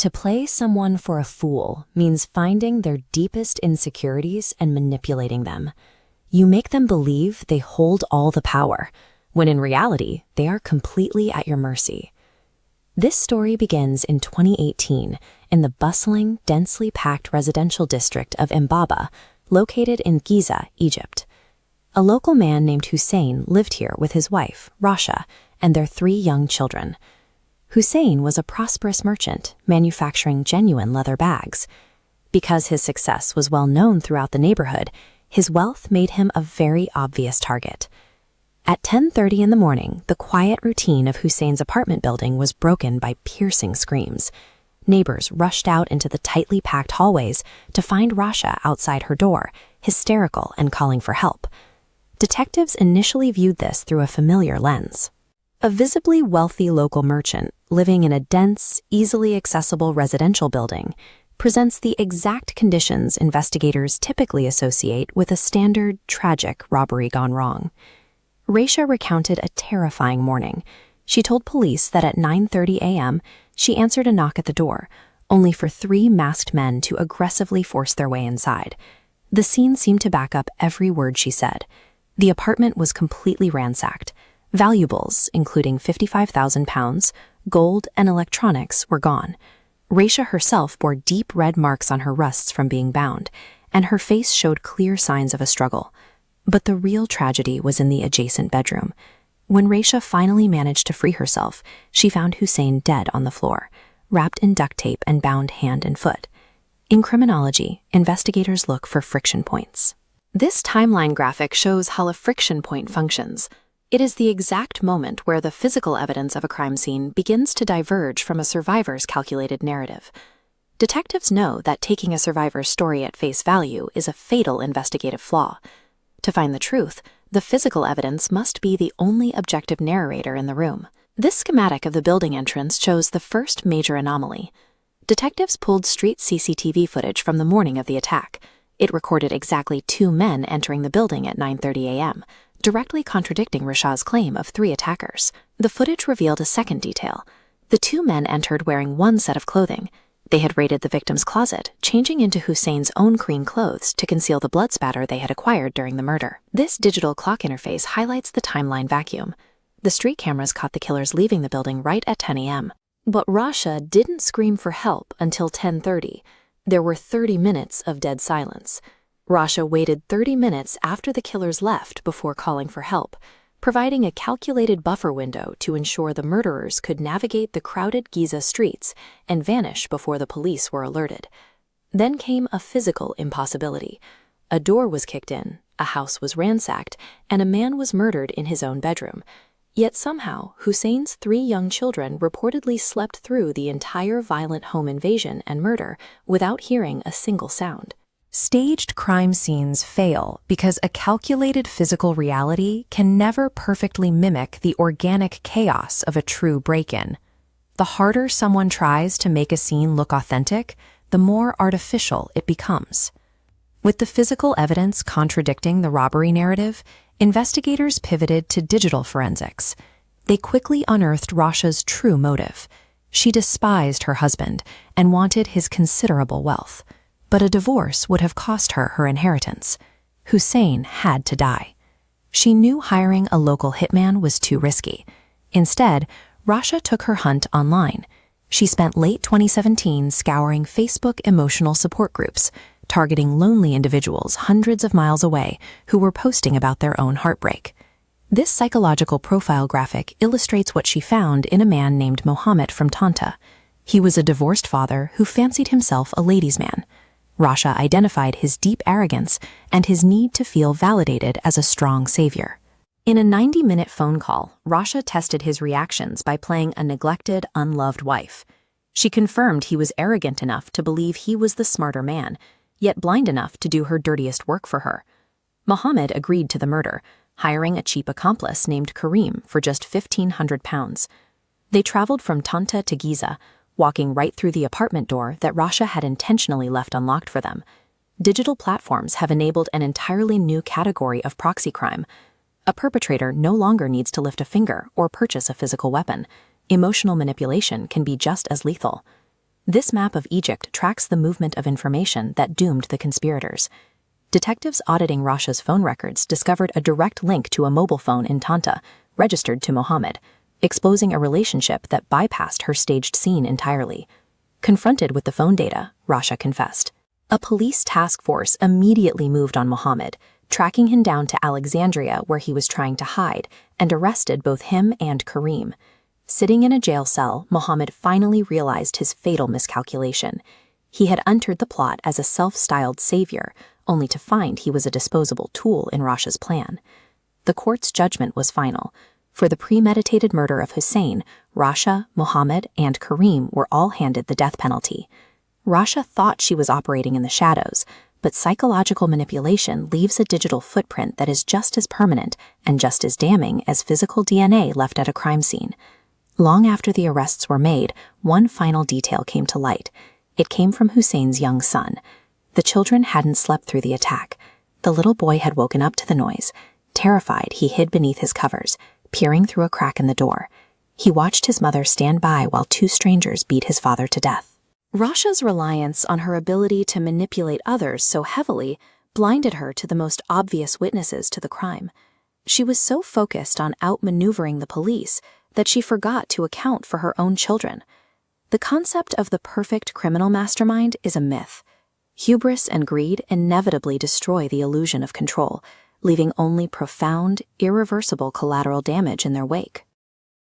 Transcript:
To play someone for a fool means finding their deepest insecurities and manipulating them. You make them believe they hold all the power, when in reality, they are completely at your mercy. This story begins in 2018 in the bustling, densely packed residential district of Imbaba, located in Giza, Egypt. A local man named Hussein lived here with his wife, Rasha, and their 3 young children. Hussein was a prosperous merchant, manufacturing genuine leather bags. Because his success was well known throughout the neighborhood, his wealth made him a very obvious target. At 10:30 in the morning, the quiet routine of Hussein's apartment building was broken by piercing screams. Neighbors rushed out into the tightly packed hallways to find Rasha outside her door, hysterical and calling for help. Detectives initially viewed this through a familiar lens. A visibly wealthy local merchant living in a dense, easily accessible residential building presents the exact conditions investigators typically associate with a standard, tragic robbery gone wrong. Rasha recounted a terrifying morning. She told police that at 9:30 a.m., she answered a knock at the door, only for 3 masked men to aggressively force their way inside. The scene seemed to back up every word she said. The apartment was completely ransacked. Valuables, including £55,000, gold, and electronics, were gone. Rasha herself bore deep red marks on her wrists from being bound, and her face showed clear signs of a struggle. But the real tragedy was in the adjacent bedroom. When Rasha finally managed to free herself, she found Hussein dead on the floor, wrapped in duct tape and bound hand and foot. In criminology, investigators look for friction points. This timeline graphic shows how a friction point functions. It is the exact moment where the physical evidence of a crime scene begins to diverge from a survivor's calculated narrative. Detectives know that taking a survivor's story at face value is a fatal investigative flaw. To find the truth, the physical evidence must be the only objective narrator in the room. This schematic of the building entrance shows the first major anomaly. Detectives pulled street CCTV footage from the morning of the attack. It recorded exactly 2 men entering the building at 9:30 a.m., directly contradicting Rasha's claim of 3 attackers. The footage revealed a second detail. The 2 men entered wearing one set of clothing. They had raided the victim's closet, changing into Hussein's own clean clothes to conceal the blood spatter they had acquired during the murder. This digital clock interface highlights the timeline vacuum. The street cameras caught the killers leaving the building right at 10 a.m. But Rasha didn't scream for help until 10:30. There were 30 minutes of dead silence. Rasha waited 30 minutes after the killers left before calling for help, providing a calculated buffer window to ensure the murderers could navigate the crowded Giza streets and vanish before the police were alerted. Then came a physical impossibility. A door was kicked in, a house was ransacked, and a man was murdered in his own bedroom. Yet somehow, Hussein's 3 young children reportedly slept through the entire violent home invasion and murder without hearing a single sound. Staged crime scenes fail because a calculated physical reality can never perfectly mimic the organic chaos of a true break-in. The harder someone tries to make a scene look authentic, the more artificial it becomes. With the physical evidence contradicting the robbery narrative, investigators pivoted to digital forensics. They quickly unearthed Rasha's true motive. She despised her husband and wanted his considerable wealth. But a divorce would have cost her her inheritance. Hussein had to die. She knew hiring a local hitman was too risky. Instead, Rasha took her hunt online. She spent late 2017 scouring Facebook emotional support groups, targeting lonely individuals hundreds of miles away who were posting about their own heartbreak. This psychological profile graphic illustrates what she found in a man named Mohammed from Tanta. He was a divorced father who fancied himself a ladies' man. Rasha identified his deep arrogance and his need to feel validated as a strong savior. In a 90-minute phone call, Rasha tested his reactions by playing a neglected, unloved wife. She confirmed he was arrogant enough to believe he was the smarter man, yet blind enough to do her dirtiest work for her. Mohammed agreed to the murder, hiring a cheap accomplice named Karim for just £1,500. They traveled from Tanta to Giza, walking right through the apartment door that Rasha had intentionally left unlocked for them. Digital platforms have enabled an entirely new category of proxy crime. A perpetrator no longer needs to lift a finger or purchase a physical weapon. Emotional manipulation can be just as lethal. This map of Egypt tracks the movement of information that doomed the conspirators. Detectives auditing Rasha's phone records discovered a direct link to a mobile phone in Tanta, registered to Mohammed, exposing a relationship that bypassed her staged scene entirely. Confronted with the phone data, Rasha confessed. A police task force immediately moved on Mohammed, tracking him down to Alexandria where he was trying to hide, and arrested both him and Karim. Sitting in a jail cell, Mohammed finally realized his fatal miscalculation. He had entered the plot as a self-styled savior, only to find he was a disposable tool in Rasha's plan. The court's judgment was final. For the premeditated murder of Hussein, Rasha, Mohammed, and Karim were all handed the death penalty. Rasha thought she was operating in the shadows, but psychological manipulation leaves a digital footprint that is just as permanent and just as damning as physical DNA left at a crime scene. Long after the arrests were made, one final detail came to light. It came from Hussein's young son. The children hadn't slept through the attack. The little boy had woken up to the noise. Terrified, he hid beneath his covers, peering through a crack in the door. He watched his mother stand by while two strangers beat his father to death. Rasha's reliance on her ability to manipulate others so heavily blinded her to the most obvious witnesses to the crime. She was so focused on outmaneuvering the police that she forgot to account for her own children. The concept of the perfect criminal mastermind is a myth. Hubris and greed inevitably destroy the illusion of control, leaving only profound, irreversible collateral damage in their wake.